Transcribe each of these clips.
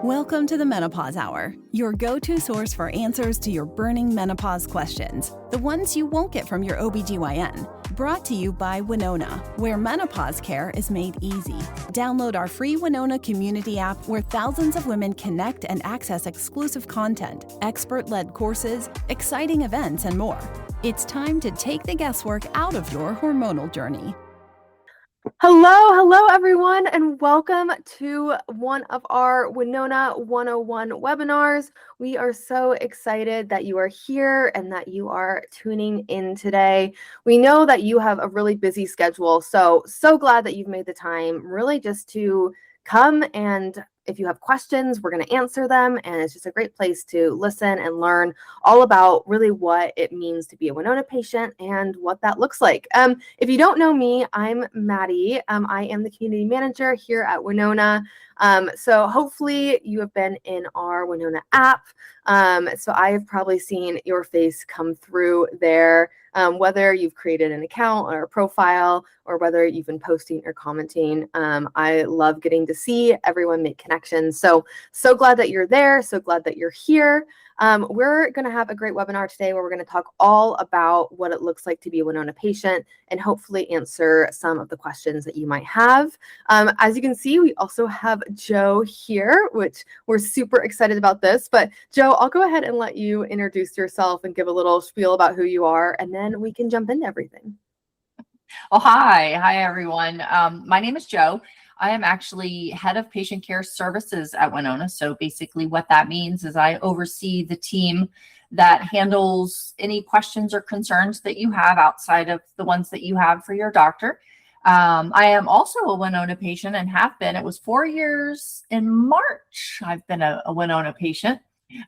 Welcome to the Menopause Hour, your go-to source for answers to your burning menopause questions, the ones you won't get from your OBGYN. Brought to you by Winona, where menopause care is made easy. Download our free Winona community app where thousands of women connect and access exclusive content, expert-led courses, exciting events, and more. It's time to take the guesswork out of your hormonal journey. Hello everyone, and welcome to one of our Winona 101 webinars. We are so excited that you are here and that you are tuning in today. We know that you have a really busy schedule, so glad that you've made the time really just to come, and if you have questions, we're going to answer them, and it's just a great place to listen and learn all about really what it means to be a Winona patient and what that looks like. If you don't know me, I'm Maddie. I am the community manager here at Winona. So hopefully you have been in our Winona app. So I have probably seen your face come through there, whether you've created an account or a profile or whether you've been posting or commenting. I love getting to see everyone make connections. So glad that you're there. So glad that you're here. We're going to have a great webinar today where we're going to talk all about what it looks like to be a Winona patient and hopefully answer some of the questions that you might have. As you can see, we also have Joe here, which we're super excited about this. But Joe, I'll go ahead and let you introduce yourself and give a little spiel about who you are, and then we can jump into everything. Oh, hi everyone. My name is Joe. I am actually head of patient care services at Winona. So basically what that means is I oversee the team that handles any questions or concerns that you have outside of the ones that you have for your doctor. I am also a Winona patient and have been. It was 4 years in March. I've been a Winona patient.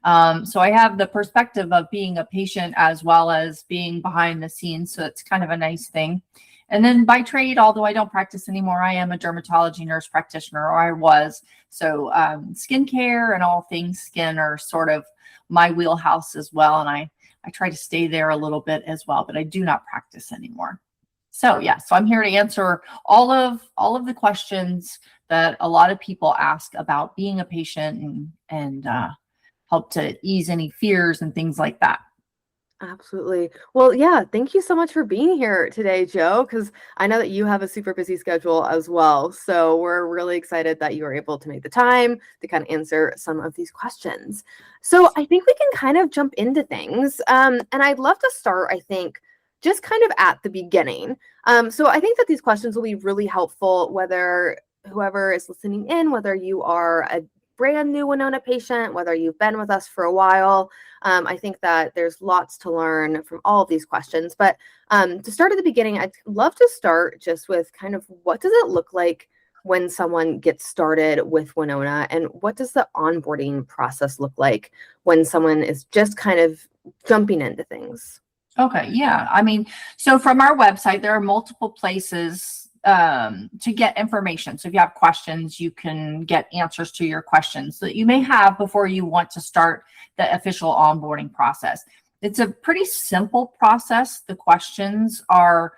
So I have the perspective of being a patient as well as being behind the scenes. So it's kind of a nice thing. And then by trade, although I don't practice anymore, I am a dermatology nurse practitioner, or I was. So skincare and all things skin are sort of my wheelhouse as well. And I try to stay there a little bit as well, but I do not practice anymore. So yeah, so I'm here to answer all of the questions that a lot of people ask about being a patient and help to ease any fears and things like that. Absolutely. Well, yeah, thank you so much for being here today, Joe, because I know that you have a super busy schedule as well. So we're really excited that you were able to make the time to kind of answer some of these questions. So I think we can kind of jump into things. And I'd love to start, I think, just kind of at the beginning. So I think that these questions will be really helpful, whether whoever is listening in, whether you are a brand new Winona patient, whether you've been with us for a while. I think that there's lots to learn from all of these questions. But to start at the beginning, I'd love to start just with kind of what does it look like when someone gets started with Winona, and what does the onboarding process look like when someone is just kind of jumping into things? Okay, yeah. I mean, so from our website, there are multiple places to get information. So if you have questions, you can get answers to your questions that you may have before you want to start the official onboarding process. It's a pretty simple process. The questions are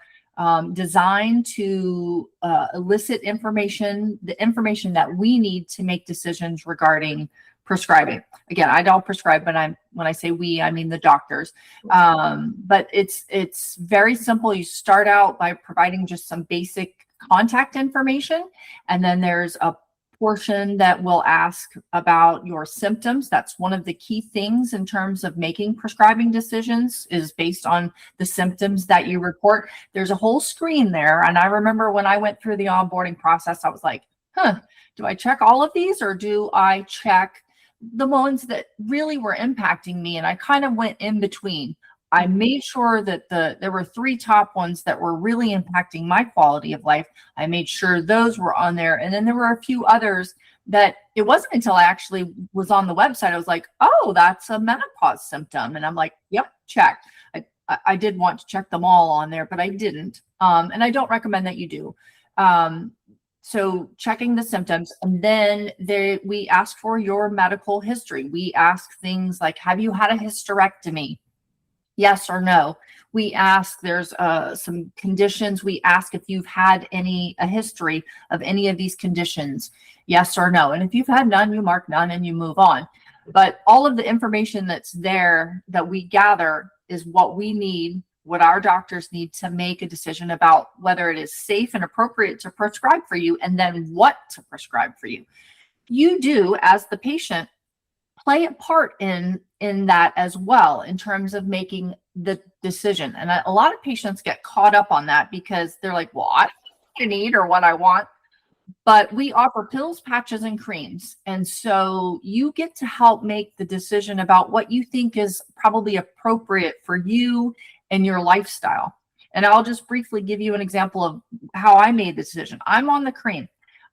designed to elicit information, the information that we need to make decisions regarding prescribing. Again, I don't prescribe, but when I say we, I mean the doctors. But it's very simple. You start out by providing just some basic contact information, and then there's a portion that will ask about your symptoms. That's one of the key things in terms of making prescribing decisions, is based on the symptoms that you report. There's a whole screen there, and I remember when I went through the onboarding process, I was like, do I check all of these, or do I check the ones that really were impacting me? And I kind of went in between. I made sure that there were 3 top ones that were really impacting my quality of life. I made sure those were on there. And then there were a few others that it wasn't until I actually was on the website, I was like, oh, that's a menopause symptom. And I'm like, yep, check. I did want to check them all on there, but I didn't. And I don't recommend that you do. So checking the symptoms, and then we ask for your medical history. We ask things like, have you had a hysterectomy? Yes or no. We ask, there's some conditions. We ask if you've had a history of any of these conditions. yes or no. And if you've had none, you mark none and you move on. But all of the information that's there that we gather is what we need, what our doctors need to make a decision about whether it is safe and appropriate to prescribe for you, and then what to prescribe for you. You do, as the patient, play a part in that as well, in terms of making the decision. And a lot of patients get caught up on that because they're like, well, I don't know what I need or what I want. But we offer pills, patches, and creams. And so you get to help make the decision about what you think is probably appropriate for you and your lifestyle. And I'll just briefly give you an example of how I made the decision. I'm on the cream.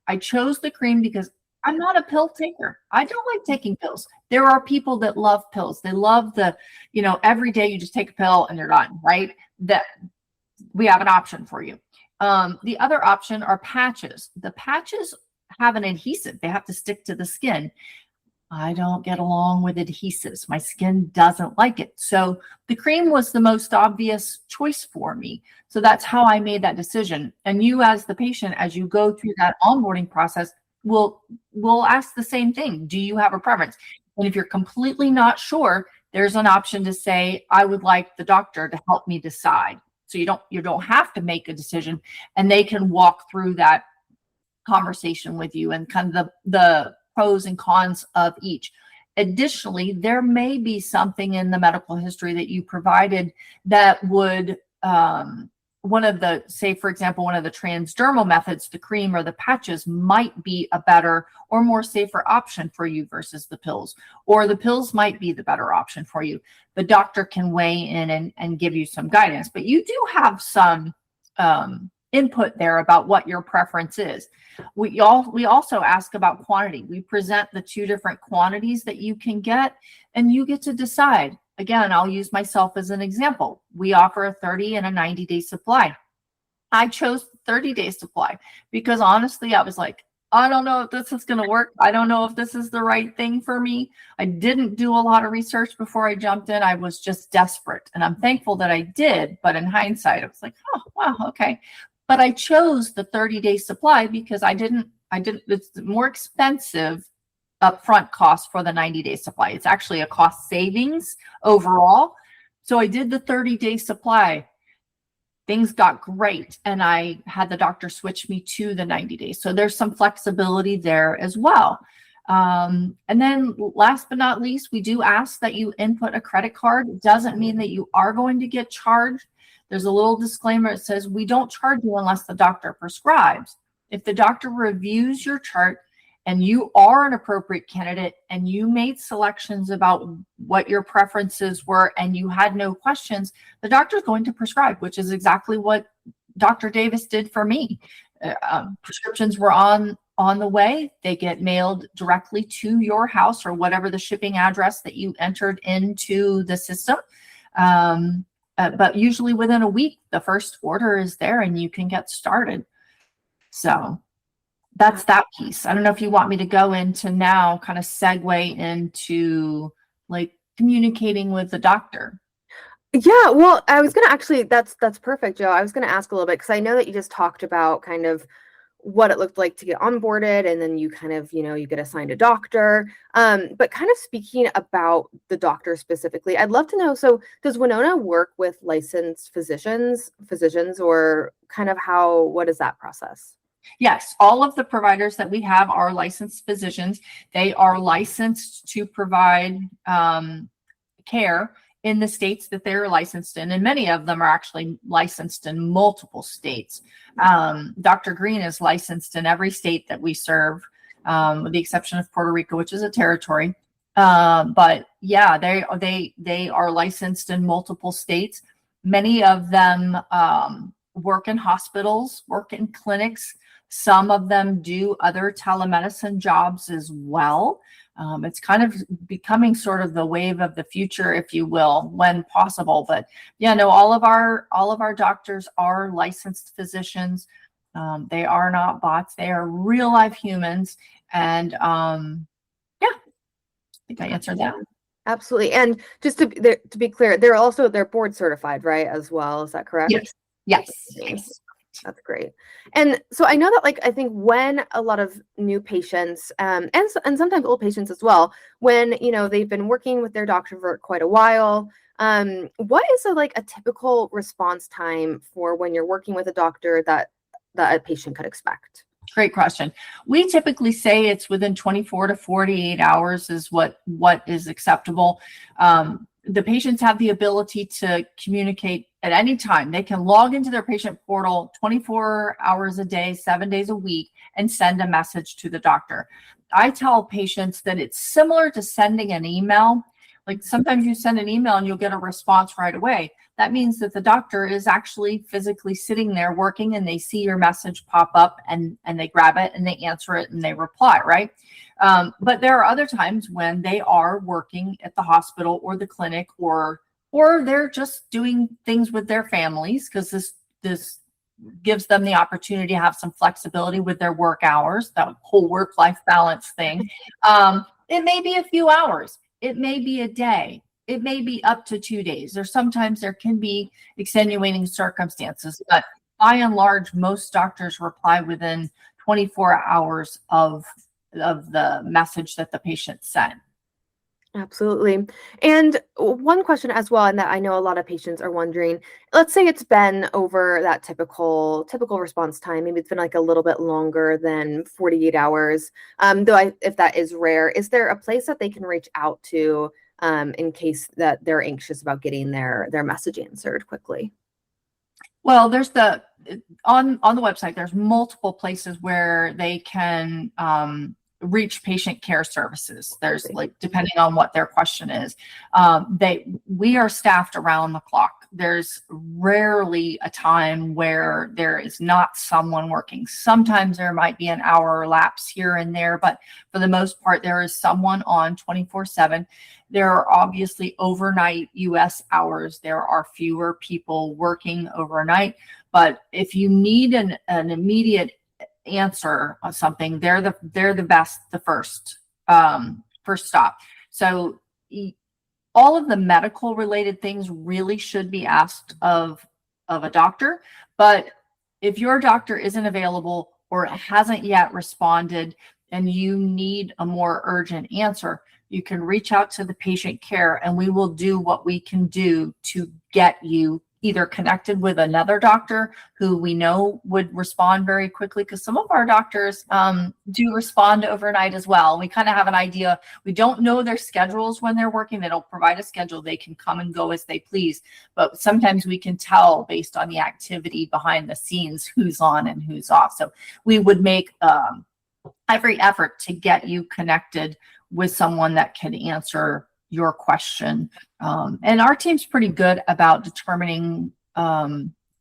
I chose the cream because I'm not a pill taker. I don't like taking pills. There are people that love pills. They love the, every day you just take a pill and you're done, right? That we have an option for you. The other option are patches. The patches have an adhesive. They have to stick to the skin. I don't get along with adhesives. My skin doesn't like it. So the cream was the most obvious choice for me. So that's how I made that decision. And you, as the patient, as you go through that onboarding process, will ask the same thing. Do you have a preference? And if you're completely not sure, there's an option to say, I would like the doctor to help me decide. So you don't have to make a decision, and they can walk through that conversation with you and kind of the pros and cons of each. Additionally, there may be something in the medical history that you provided that would, for example, one of the transdermal methods, the cream or the patches, might be a better or more safer option for you versus the pills, or the pills might be the better option for you. The doctor can weigh in and give you some guidance, but you do have some input there about what your preference is. We also ask about quantity. We present the 2 different quantities that you can get, and you get to decide. Again, I'll use myself as an example. We offer a 30 and a 90-day supply. I chose the 30-day supply because honestly, I was like, I don't know if this is going to work. I don't know if this is the right thing for me. I didn't do a lot of research before I jumped in. I was just desperate, and I'm thankful that I did. But in hindsight, I was like, oh, wow, okay. But I chose the 30-day supply because it's more expensive upfront cost for the 90-day supply. It's actually a cost savings overall. So I did the 30-day supply. Things got great, and I had the doctor switch me to the 90 days. So there's some flexibility there as well. And then last but not least, we do ask that you input a credit card. It doesn't mean that you are going to get charged. There's a little disclaimer. It says we don't charge you unless the doctor prescribes. If the doctor reviews your chart and you are an appropriate candidate and you made selections about what your preferences were and you had no questions, the doctor is going to prescribe, which is exactly what Dr. Davis did for me. Prescriptions were on the way. They get mailed directly to your house or whatever the shipping address that you entered into the system. But usually within a week, the first order is there and you can get started. So that's that piece. I don't know if you want me to go into now kind of segue into like communicating with the doctor. Yeah, well, I was going to actually, that's perfect, Joe. I was going to ask a little bit because I know that you just talked about kind of what it looked like to get onboarded, and then you kind of, you get assigned a doctor. But kind of speaking about the doctor specifically, I'd love to know, so does Winona work with licensed physicians, or kind of what is that process? Yes, all of the providers that we have are licensed physicians. They are licensed to provide care in the states that they're licensed in, and many of them are actually licensed in multiple states. Dr. Green is licensed in every state that we serve, with the exception of Puerto Rico, which is a territory. But yeah, they are licensed in multiple states. Many of them work in hospitals, work in clinics. Some of them do other telemedicine jobs as well. It's kind of becoming sort of the wave of the future, if you will, when possible. But yeah, no, all of our doctors are licensed physicians. They are not bots. They are real life humans. And yeah, I think I answered that. Absolutely. And just to be clear, they're board certified, right, as well. Is that correct? Yes. That's great. And so I know that, like, I think when a lot of new patients, and sometimes old patients as well, when, they've been working with their doctor for quite a while, what is a typical response time for when you're working with a doctor that a patient could expect? Great question. We typically say it's within 24 to 48 hours is what is acceptable. The patients have the ability to communicate at any time. They can log into their patient portal 24 hours a day, 7 days a week, and send a message to the doctor. I tell patients that it's similar to sending an email. Like sometimes you send an email and you'll get a response right away. That means that the doctor is actually physically sitting there working, and they see your message pop up and they grab it and they answer it and they reply, right? But there are other times when they are working at the hospital or the clinic, or they're just doing things with their families, because this gives them the opportunity to have some flexibility with their work hours, that whole work-life balance thing. It may be a few hours. It may be a day. It may be up to 2 days, or sometimes there can be extenuating circumstances. But by and large, most doctors reply within 24 hours of the message that the patient sent. Absolutely. And one question as well, and that I know a lot of patients are wondering, let's say it's been over that typical response time. Maybe it's been like a little bit longer than 48 hours. If that is rare, is there a place that they can reach out to in case that they're anxious about getting their message answered quickly? Well, there's on the website, there's multiple places where they can reach patient care services. There's depending on what their question is, we are staffed around the clock. There's rarely a time where there is not someone working. Sometimes there might be an hour lapse here and there, but for the most part, there is someone on 24/7. There are obviously overnight US hours. There are fewer people working overnight, but if you need an immediate answer on something, they're the best, the first stop. So all of the medical related things really should be asked of a doctor. But if your doctor isn't available or hasn't yet responded and you need a more urgent answer, you can reach out to the patient care, and we will do what we can do to get you either connected with another doctor who we know would respond very quickly, because some of our doctors do respond overnight as well. We kind of have an idea. We don't know their schedules when they're working. They don't provide a schedule. They can come and go as they please. But sometimes we can tell based on the activity behind the scenes who's on and who's off. So we would make every effort to get you connected with someone that can answer your question. And our team's pretty good about determining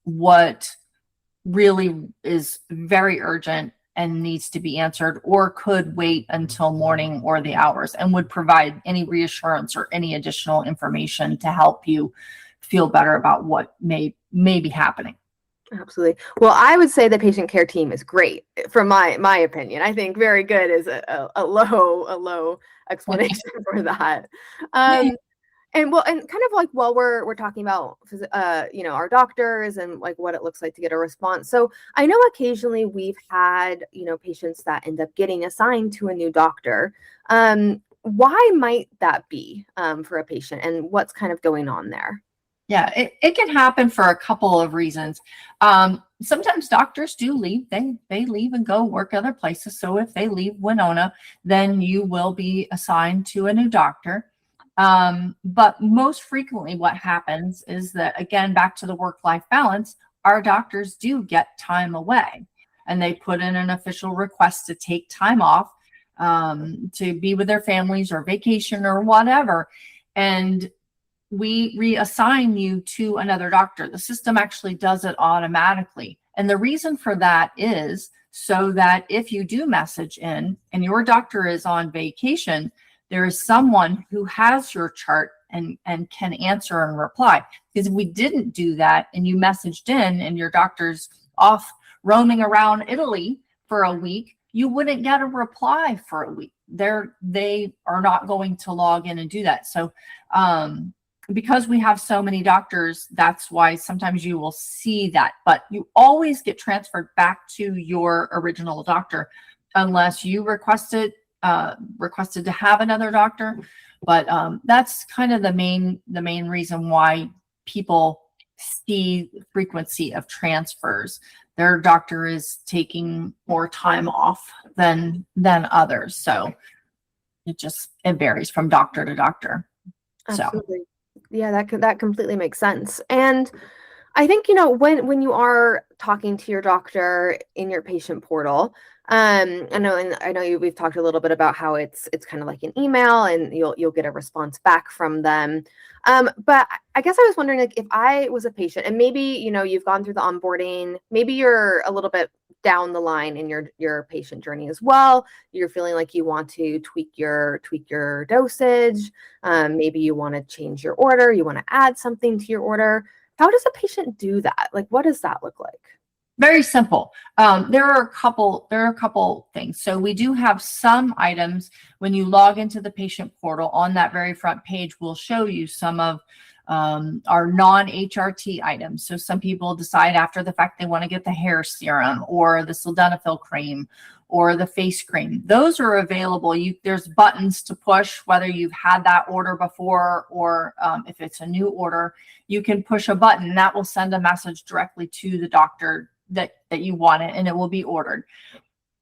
what really is very urgent and needs to be answered, or could wait until morning or the hours, and would provide any reassurance or any additional information to help you feel better about what may be happening. Absolutely. Well, I would say the patient care team is great, from my opinion. I think very good is a low explanation for that. And kind of like while we're talking about our doctors and like what it looks like to get a response. So I know occasionally we've had patients that end up getting assigned to a new doctor. Why might that be for a patient, and what's kind of going on there? Yeah, it can happen for a couple of reasons. Sometimes doctors do leave. They leave and go work other places. So if they leave Winona, then you will be assigned to a new doctor. But most frequently what happens is that, again, back to the work-life balance, our doctors do get time away, and they put in an official request to take time off to be with their families or vacation or whatever. And we reassign you to another doctor. The system actually does it automatically. And the reason for that is so that if you do message in and your doctor is on vacation, there is someone who has your chart and can answer and reply. Because if we didn't do that and you messaged in and your doctor's off roaming around Italy for a week, you wouldn't get a reply for a week. They are not going to log in and do that. So because we have so many doctors, that's why sometimes you will see that, but you always get transferred back to your original doctor unless you requested to have another doctor. But that's kind of the main reason why people see frequency of transfers. Their doctor is taking more time off than others. So it varies from doctor to doctor. Absolutely. So. Yeah, that completely makes sense. And I think, when you are talking to your doctor in your patient portal, I know we've talked a little bit about how it's kind of like an email and you'll get a response back from them. But I guess I was wondering, like, if I was a patient and maybe, you've gone through the onboarding, maybe you're a little bit down the line in your patient journey as well. You're feeling like you want to tweak your dosage. Maybe you want to change your order. You want to add something to your order. How does a patient do that? Like, what does that look like? Very simple. There are a couple things. So we do have some items when you log into the patient portal. On that very front page, we'll show you some of our non-HRT items. So some people decide after the fact they want to get the hair serum or the sildenafil cream or the face cream. Those are available. There's buttons to push, whether you've had that order before or if it's a new order, you can push a button that will send a message directly to the doctor that you want it, and it will be ordered.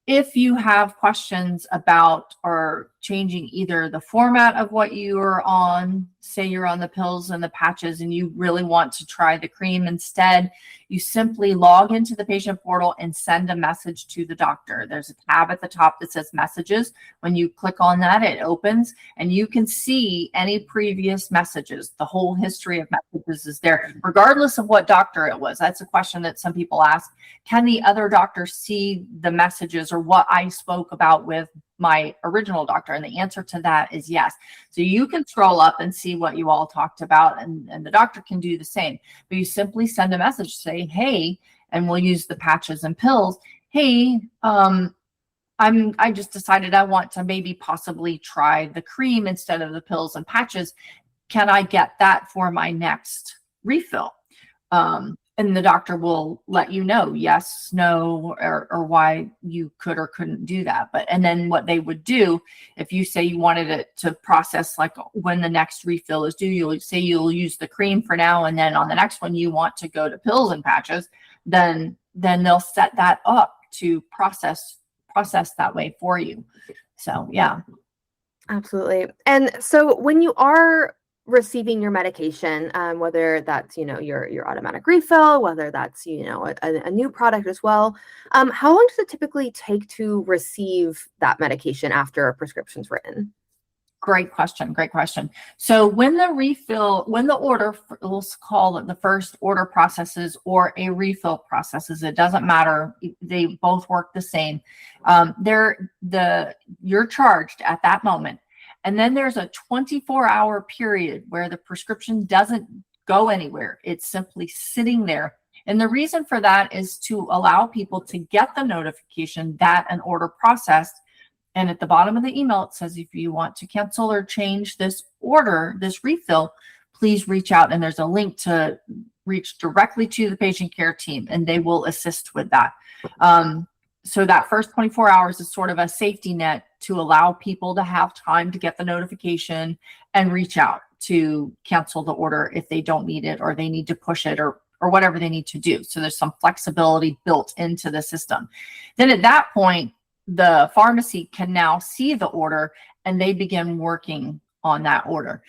If you have questions about or changing either the format of what you are on, say you're on the pills and the patches and you really want to try the cream instead, you simply log into the patient portal and send a message to the doctor. There's a tab at the top that says messages. When you click on that, it opens and you can see any previous messages. The whole history of messages is there, regardless of what doctor it was. That's a question that some people ask. Can the other doctor see the messages or what I spoke about with my original doctor? And the answer to that is yes. So you can scroll up and see what you all talked about, and the doctor can do the same. But you simply send a message, say, hey, and we'll use the patches and pills. Hey, I just decided I want to maybe possibly try the cream instead of the pills and patches. Can I get that for my next refill? And the doctor will let you know, yes, no, or why you could or couldn't do that. And then what they would do, if you say you wanted it to process like when the next refill is due, you'll say you'll use the cream for now, and then on the next one you want to go to pills and patches, then they'll set that up to process that way for you. So yeah. Absolutely. And so when you are receiving your medication, whether that's your automatic refill, whether that's a new product as well, how long does it typically take to receive that medication after a prescription's written? Great question. So when the order, let's call it the first order processes or a refill processes, it doesn't matter. They both work the same. You're charged at that moment. And then there's a 24-hour period where the prescription doesn't go anywhere. It's simply sitting there. And the reason for that is to allow people to get the notification that an order processed. And at the bottom of the email, it says, if you want to cancel or change this order, this refill, please reach out. And there's a link to reach directly to the patient care team, and they will assist with that. So that first 24 hours is sort of a safety net to allow people to have time to get the notification and reach out to cancel the order if they don't need it or they need to push it or whatever they need to do. So there's some flexibility built into the system. Then at that point, the pharmacy can now see the order and they begin working on that order.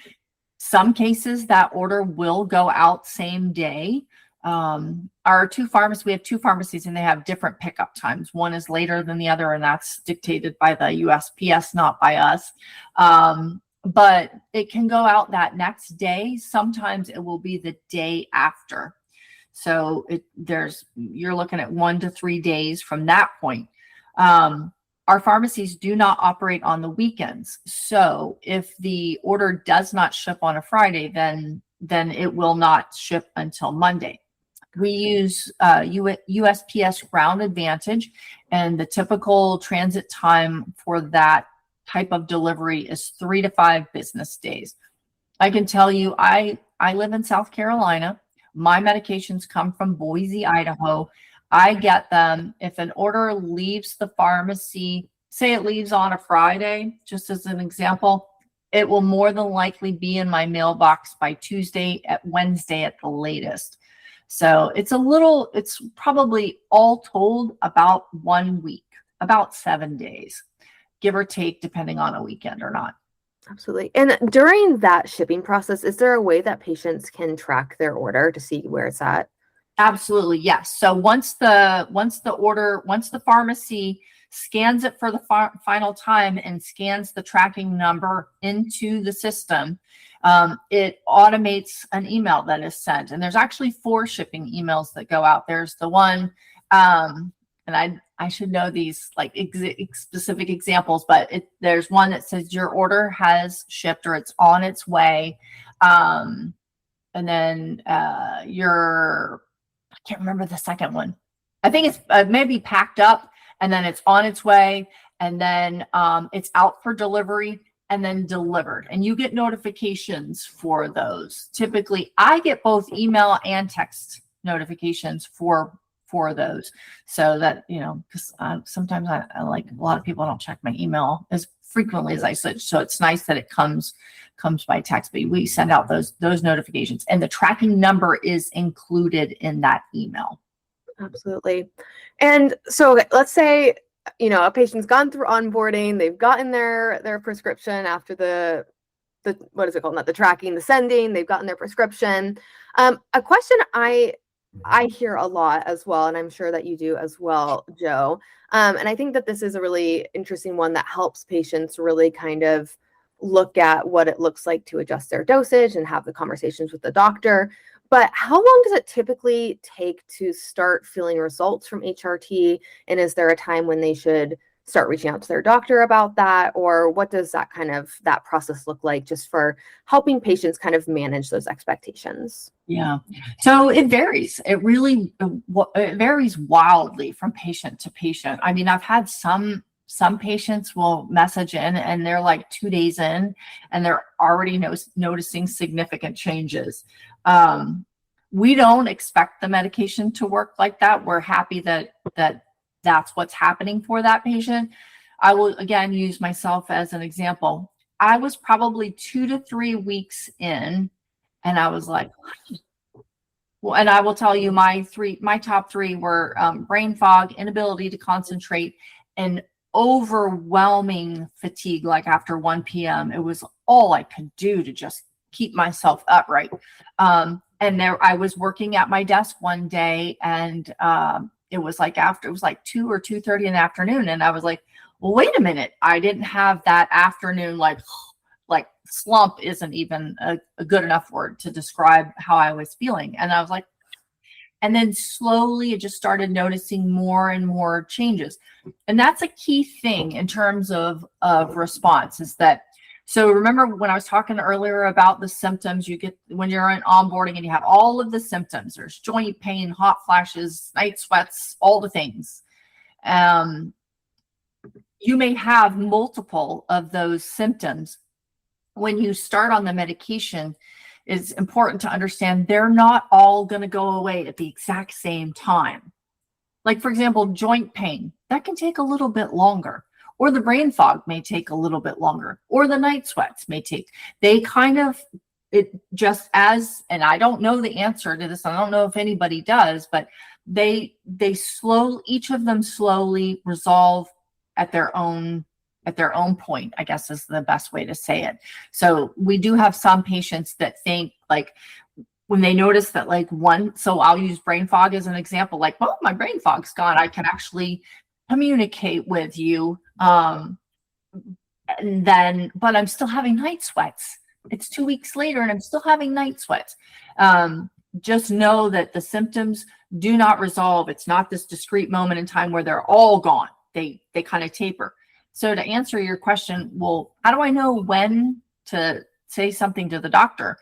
Some cases that order will go out same day. We have two pharmacies and they have different pickup times. One is later than the other, and that's dictated by the USPS, not by us. But it can go out that next day. Sometimes it will be the day after. So you're looking at 1 to 3 days from that point. Our pharmacies do not operate on the weekends. So if the order does not ship on a Friday, then it will not ship until Monday. We use USPS Ground Advantage, and the typical transit time for that type of delivery is 3 to 5 business days. I can tell you, I live in South Carolina. My medications come from Boise, Idaho. I get them. If an order leaves the pharmacy, say it leaves on a Friday, just as an example, it will more than likely be in my mailbox by Tuesday at Wednesday at the latest. So it's probably all told about 1 week, about 7 days, give or take, depending on a weekend or not. Absolutely. And during that shipping process, is there a way that patients can track their order to see where it's at? Absolutely, yes. So once the pharmacy scans it for the final time and scans the tracking number into the system, it automates an email that is sent. And there's actually 4 shipping emails that go out. There's the one, and I should know these like specific examples, but there's one that says your order has shipped or it's on its way. And then I can't remember the second one. I think it's maybe packed up and then it's on its way and then it's out for delivery and then delivered. And you get notifications for those. Typically, I get both email and text notifications for those, so that, because sometimes I like a lot of people don't check my email as frequently as I should. So it's nice that it comes by text, but we send out those notifications and the tracking number is included in that email. Absolutely. And so let's say, a patient's gone through onboarding, they've gotten their prescription after the what is it called? Not the tracking, the sending, they've gotten their prescription. A question I hear a lot as well, and I'm sure that you do as well, Joe. And I think that this is a really interesting one that helps patients really kind of look at what it looks like to adjust their dosage and have the conversations with the doctor. But how long does it typically take to start feeling results from HRT? And is there a time when they should start reaching out to their doctor about that? Or what does that process look like just for helping patients kind of manage those expectations? Yeah. So it varies. It really it varies wildly from patient to patient. I mean, I've had some patients will message in and they're like 2 days in and they're already noticing significant changes. We don't expect the medication to work like that. We're happy that that's what's happening for that patient. I will again use myself as an example. I was probably 2 to 3 weeks in and I was like, well, and I will tell you my top 3 were brain fog, inability to concentrate, and overwhelming fatigue. Like after 1 p.m., it was all I could do to just keep myself upright. And there I was working at my desk one day and it was like 2 or 2:30 in the afternoon. And I was like, well, wait a minute. I didn't have that afternoon, like slump isn't even a good enough word to describe how I was feeling. And I was like, and then slowly it just started noticing more and more changes. And that's a key thing in terms of response is that, so remember when I was talking earlier about the symptoms you get when you're in onboarding and you have all of the symptoms, there's joint pain, hot flashes, night sweats, all the things. You may have multiple of those symptoms. When you start on the medication, it's important to understand they're not all going to go away at the exact same time. Like, for example, joint pain, that can take a little bit longer, or the brain fog may take a little bit longer, or the night sweats may take. They kind of, it just as, and I don't know the answer to this, I don't know if anybody does, but each of them slowly resolve at their own point, I guess is the best way to say it. So we do have some patients that think like when they notice that so I'll use brain fog as an example, like, well, my brain fog's gone. I can actually communicate with you. And then, but I'm still having night sweats. It's 2 weeks later and I'm still having night sweats. Just know that the symptoms do not resolve. It's not this discrete moment in time where they're all gone. They kind of taper. So to answer your question, well, how do I know when to say something to the doctor?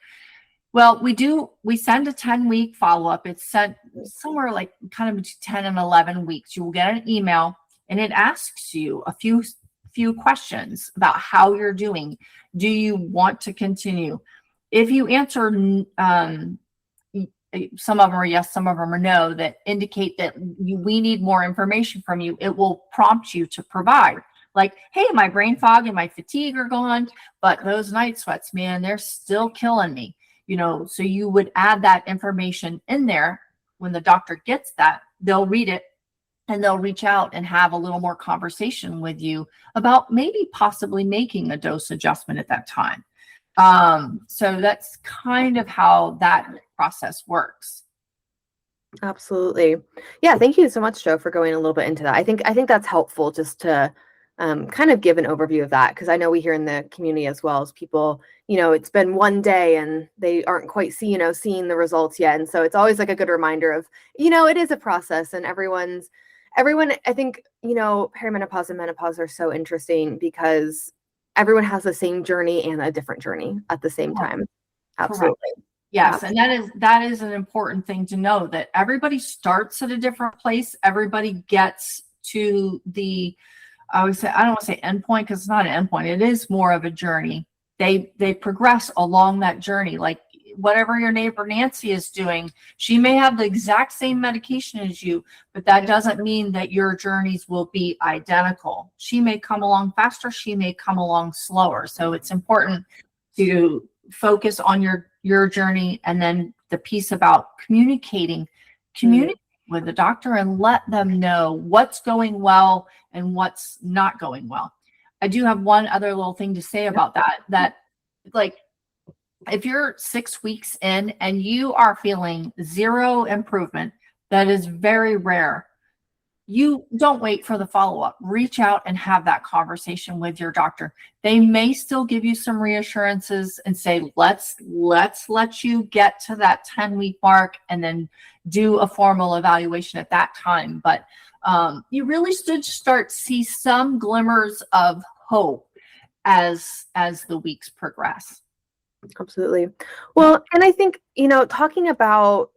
Well, we send a 10-week follow-up. It's sent somewhere like kind of between 10 and 11 weeks. You will get an email and it asks you a few questions about how you're doing. Do you want to continue? If you answer, some of them are yes, some of them are no, that indicate that we need more information from you, it will prompt you to provide. Like, hey, my brain fog and my fatigue are gone, but those night sweats, man, they're still killing me. So you would add that information in there. When the doctor gets that, they'll read it and they'll reach out and have a little more conversation with you about maybe possibly making a dose adjustment at that time. So that's kind of how that process works. Absolutely. Yeah. Thank you so much, Joe, for going a little bit into that. I think that's helpful just to kind of give an overview of that, because I know we hear in the community as well as people, it's been one day and they aren't quite seeing the results yet. And so it's always like a good reminder of, it is a process, and everyone, I think, perimenopause and menopause are so interesting because everyone has the same journey and a different journey at the same time. Absolutely. Correct. Yes. And that is an important thing to know, that everybody starts at a different place. Everybody gets to the, I would say, I don't want to say endpoint, because it's not an endpoint. It is more of a journey. They progress along that journey. Like whatever your neighbor Nancy is doing, she may have the exact same medication as you, but that doesn't mean that your journeys will be identical. She may come along faster. She may come along slower. So it's important to focus on your journey, and then the piece about communicating with the doctor and let them know what's going well and what's not going well. I do have one other little thing to say about that like, if you're 6 weeks in and you are feeling zero improvement, that is very rare. You don't wait for the follow-up. Reach out and have that conversation with your doctor. They may still give you some reassurances and say, let's let you get to that 10-week mark and then do a formal evaluation at that time. But you really should start to see some glimmers of hope as the weeks progress. Absolutely. Well, and I think, talking about,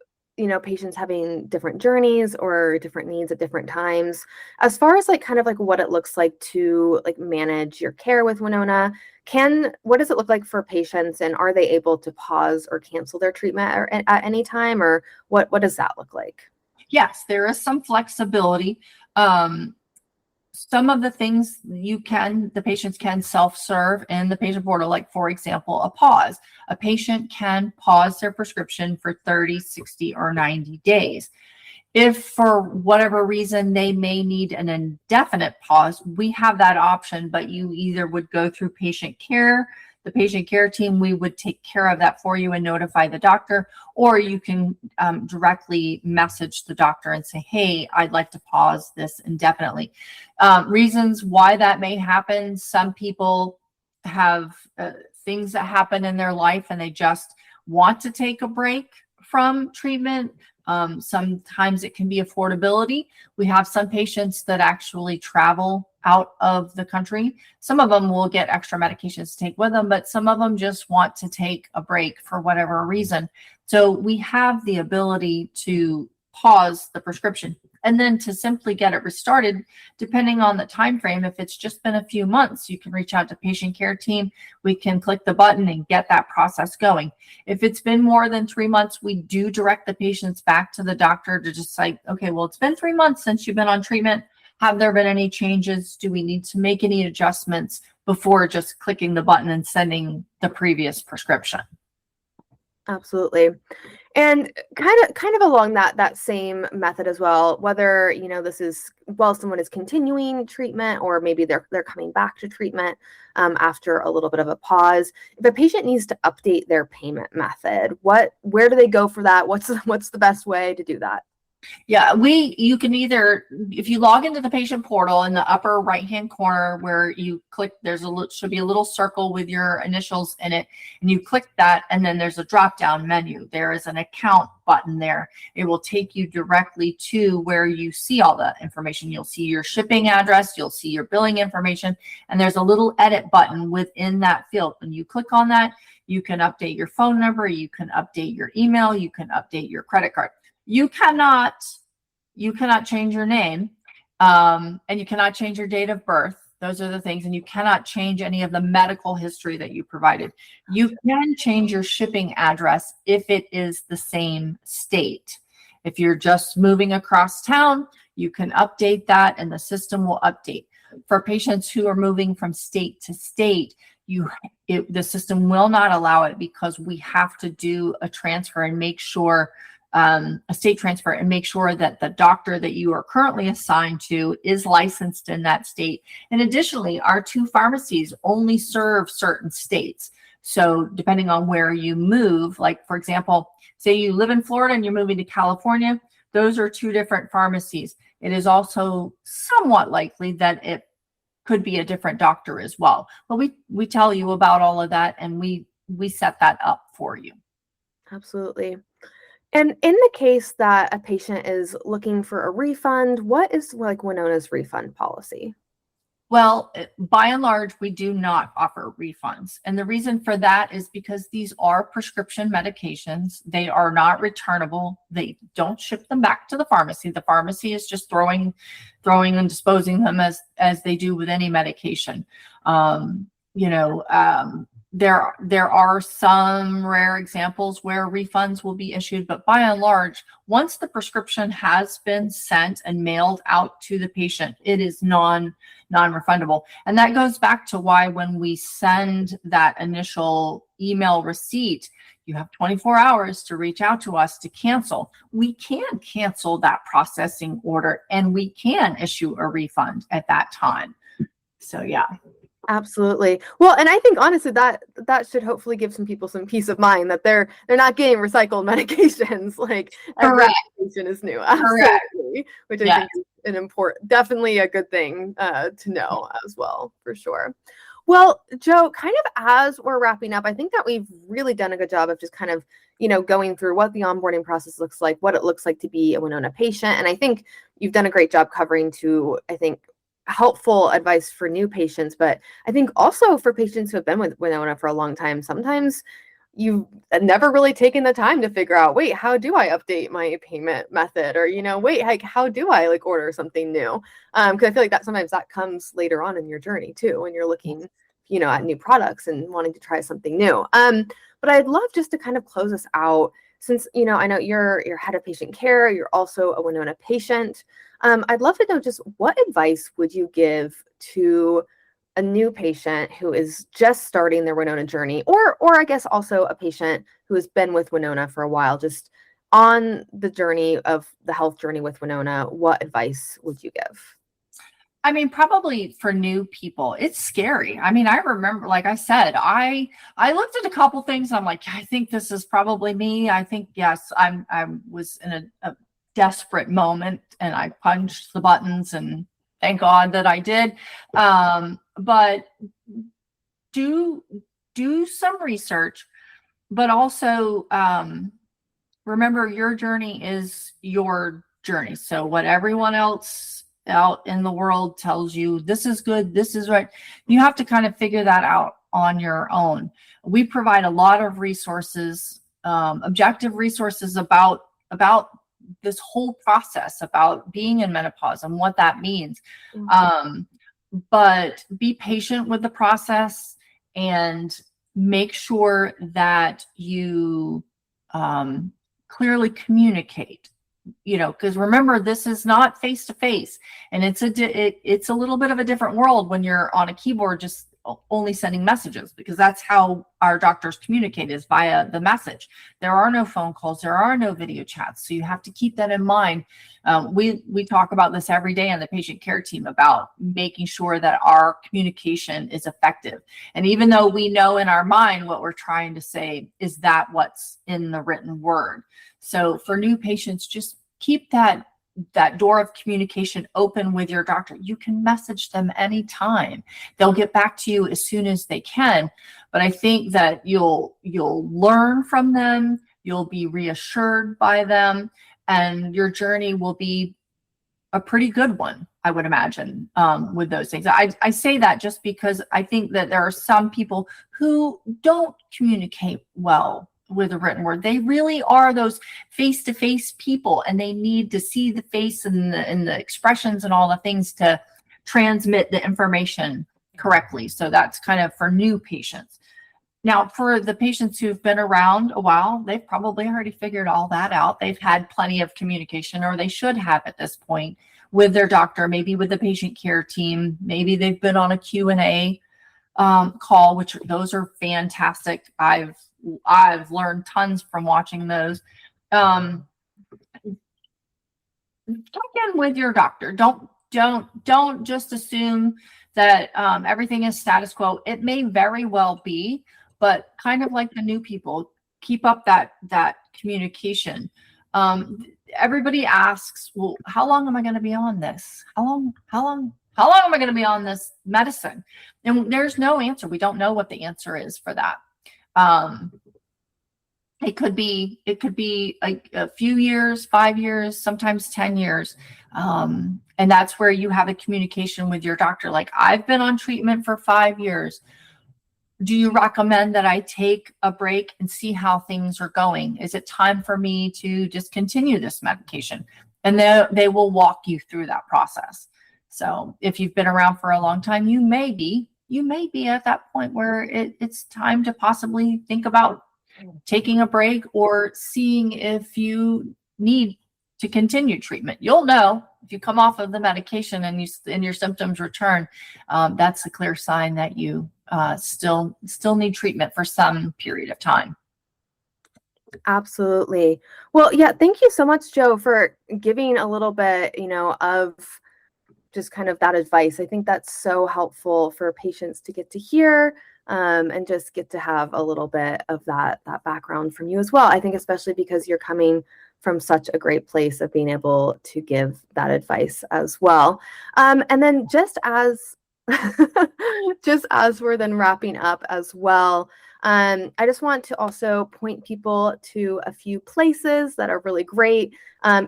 patients having different journeys or different needs at different times, as far as like kind of like what it looks like to like manage your care with Winona, what does it look like for patients, and are they able to pause or cancel their treatment at any time, or what does that look like? Yes, there is some flexibility. Some of the things the patients can self-serve in the patient portal, like for example, a pause. A patient can pause their prescription for 30, 60, or 90 days. If for whatever reason they may need an indefinite pause, we have that option, but you either would go through patient care, the patient care team, we would take care of that for you and notify the doctor, or you can directly message the doctor and say, hey, I'd like to pause this indefinitely. Reasons why that may happen: some people have things that happen in their life and they just want to take a break from treatment. Sometimes it can be affordability. We have some patients that actually travel out of the country. Some of them will get extra medications to take with them, but some of them just want to take a break for whatever reason. So we have the ability to pause the prescription and then to simply get it restarted, depending on the time frame. If it's just been a few months, you can reach out to patient care team. We can click the button and get that process going. If it's been more than 3 months, we do direct the patients back to the doctor to just like, okay, well, it's been 3 months since you've been on treatment. Have there been any changes? Do we need to make any adjustments before just clicking the button and sending the previous prescription? Absolutely. And kind of along that same method as well, whether, this is while someone is continuing treatment, or maybe they're coming back to treatment after a little bit of a pause. If a patient needs to update their payment method, where do they go for that? What's the best way to do that? Yeah, you can either, if you log into the patient portal in the upper right-hand corner where you click, should be a little circle with your initials in it, and you click that, and then there's a drop-down menu. There is an account button there. It will take you directly to where you see all the information. You'll see your shipping address, you'll see your billing information, and there's a little edit button within that field. When you click on that, you can update your phone number, you can update your email, you can update your credit card. You cannot change your name, and you cannot change your date of birth. Those are the things. And you cannot change any of the medical history that you provided. You can change your shipping address if it is the same state. If you're just moving across town, you can update that and the system will update. For patients who are moving from state to state, the system will not allow it, because we have to do a transfer and make sure, a state transfer, and make sure that the doctor that you are currently assigned to is licensed in that state. And additionally, our 2 pharmacies only serve certain states. So depending on where you move, like for example, say you live in Florida and you're moving to California, those are 2 different pharmacies. It is also somewhat likely that it could be a different doctor as well. But we tell you about all of that, and we set that up for you. Absolutely. And in the case that a patient is looking for a refund, what is like Winona's refund policy? Well, by and large, we do not offer refunds. And the reason for that is because these are prescription medications. They are not returnable. They don't ship them back to the pharmacy. The pharmacy is just throwing and disposing them as they do with any medication. There are some rare examples where refunds will be issued, but by and large, once the prescription has been sent and mailed out to the patient, it is non-refundable. And that goes back to why when we send that initial email receipt, you have 24 hours to reach out to us to cancel. We can cancel that processing order and we can issue a refund at that time. So yeah. Absolutely. Well, and I think honestly that should hopefully give some people some peace of mind that they're not getting recycled medications. Like every medication is new. Absolutely. Which I think is definitely a good thing to know as well, for sure. Well, Joe, kind of as we're wrapping up, I think that we've really done a good job of just kind of, going through what the onboarding process looks like, what it looks like to be a Winona patient. And I think you've done a great job covering helpful advice for new patients, but I think also for patients who have been with Winona for a long time, sometimes you've never really taken the time to figure out, wait, how do I update my payment method? Or, wait, how do I order something new? Because I feel like that sometimes that comes later on in your journey too, when you're looking, at new products and wanting to try something new. But I'd love just to kind of close us out, since, I know you're head of patient care, you're also a Winona patient. I'd love to know just what advice would you give to a new patient who is just starting their Winona journey, or I guess also a patient who has been with Winona for a while, just on the journey of the health journey with Winona. What advice would you give? I mean, probably for new people, it's scary. I mean, I remember, like I said, I looked at a couple things. And I'm like, I think this is probably me. I think, yes, I was in a desperate moment and I punched the buttons, and thank God that I did. But do some research, but also remember, your journey is your journey. So what everyone else out in the world tells you, this is good, this is right, you have to kind of figure that out on your own. We provide a lot of resources, objective resources about this whole process, about being in menopause and what that means. But be patient with the process and make sure that you clearly communicate, because remember, this is not face to face, and it's a little bit of a different world when you're on a keyboard just only sending messages, because that's how our doctors communicate, is via the message. There are no phone calls, there are no video chats, so you have to keep that in mind. We talk about this every day on the patient care team, about making sure that our communication is effective. And even though we know in our mind what we're trying to say, is that what's in the written word? So for new patients, just keep that door of communication open with your doctor. You can message them anytime. They'll get back to you as soon as they can. But I think that you'll learn from them, you'll be reassured by them, and your journey will be a pretty good one, I would imagine, with those things. I say that just because I think that there are some people who don't communicate well with a written word. They really are those face-to-face people, and they need to see the face and the expressions and all the things to transmit the information correctly. So that's kind of for new patients. Now, for the patients who've been around a while, they've probably already figured all that out. They've had plenty of communication, or they should have at this point, with their doctor, maybe with the patient care team. Maybe they've been on a Q&A call, which those are fantastic. I've learned tons from watching those. Check in with your doctor. Don't just assume that everything is status quo. It may very well be, but kind of like the new people, keep up that communication. Everybody asks, well, how long am I going to be on this? How long am I going to be on this medicine? And there's no answer. We don't know what the answer is for that. It could be a few years, 5 years, sometimes 10 years. And that's where you have a communication with your doctor. Like, I've been on treatment for 5 years. Do you recommend that I take a break and see how things are going? Is it time for me to discontinue this medication? And they will walk you through that process. So if you've been around for a long time, you may be at that point where it's time to possibly think about taking a break or seeing if you need to continue treatment. You'll know if you come off of the medication and your symptoms return. That's a clear sign that you still need treatment for some period of time. Absolutely. Well, yeah, thank you so much, Jo, for giving a little bit, of just kind of that advice. I think that's so helpful for patients to get to hear, and just get to have a little bit of that background from you as well. I think especially because you're coming from such a great place of being able to give that advice as well. And then just as we're then wrapping up as well, I just want to also point people to a few places that are really great.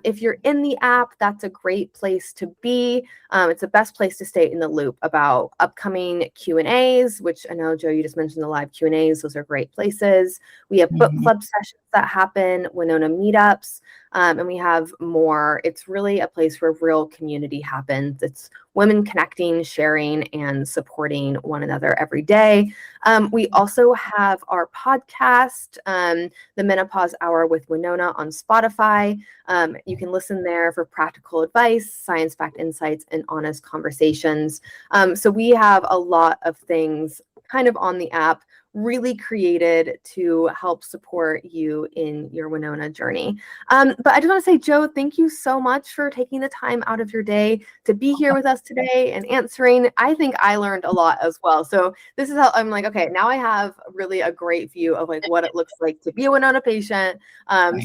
If you're in the app, that's a great place to be. It's the best place to stay in the loop about upcoming Q&As, which I know, Jo, you just mentioned the live Q&As. Those are great places. We have book club sessions that happen, Winona meetups, and we have more. It's really a place where real community happens. It's women connecting, sharing, and supporting one another every day. We also have our podcast, the Menopause Hour with Winona, on Spotify. You can listen there for practical advice, science-backed insights, and honest conversations. So we have a lot of things kind of on the app, really created to help support you in your Winona journey. But I just want to say, Jo, thank you so much for taking the time out of your day to be here with us today and answering. I think I learned a lot as well. So this is how I'm like, okay, now I have really a great view of like what it looks like to be a Winona patient. Right.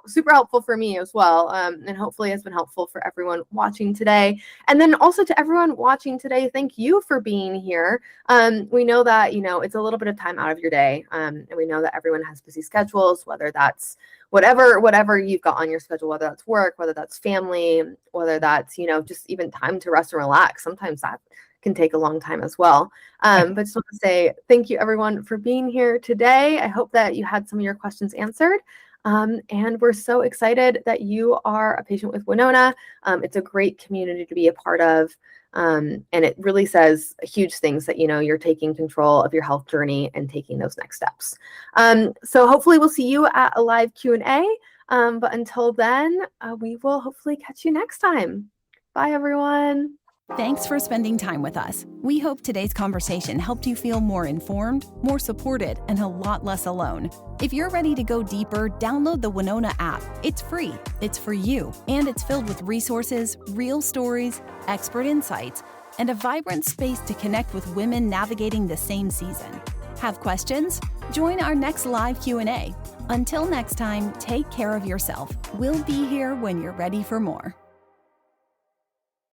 Super helpful for me as well. And hopefully has been helpful for everyone watching today. And then also to everyone watching today, thank you for being here. We know that, it's a little bit of time out of your day. And we know that everyone has busy schedules, whether that's whatever you've got on your schedule, whether that's work, whether that's family, whether that's, just even time to rest and relax. Sometimes that can take a long time as well. But just want to say thank you everyone for being here today. I hope that you had some of your questions answered. And we're so excited that you are a patient with Winona. It's a great community to be a part of. And it really says huge things that, you're taking control of your health journey and taking those next steps. So hopefully we'll see you at a live Q&A. But until then, we will hopefully catch you next time. Bye, everyone. Thanks for spending time with us. We hope today's conversation helped you feel more informed, more supported, and a lot less alone. If you're ready to go deeper, download the Winona app. It's free, it's for you, and it's filled with resources, real stories, expert insights, and a vibrant space to connect with women navigating the same season. Have questions? Join our next live Q&A. Until next time, take care of yourself. We'll be here when you're ready for more.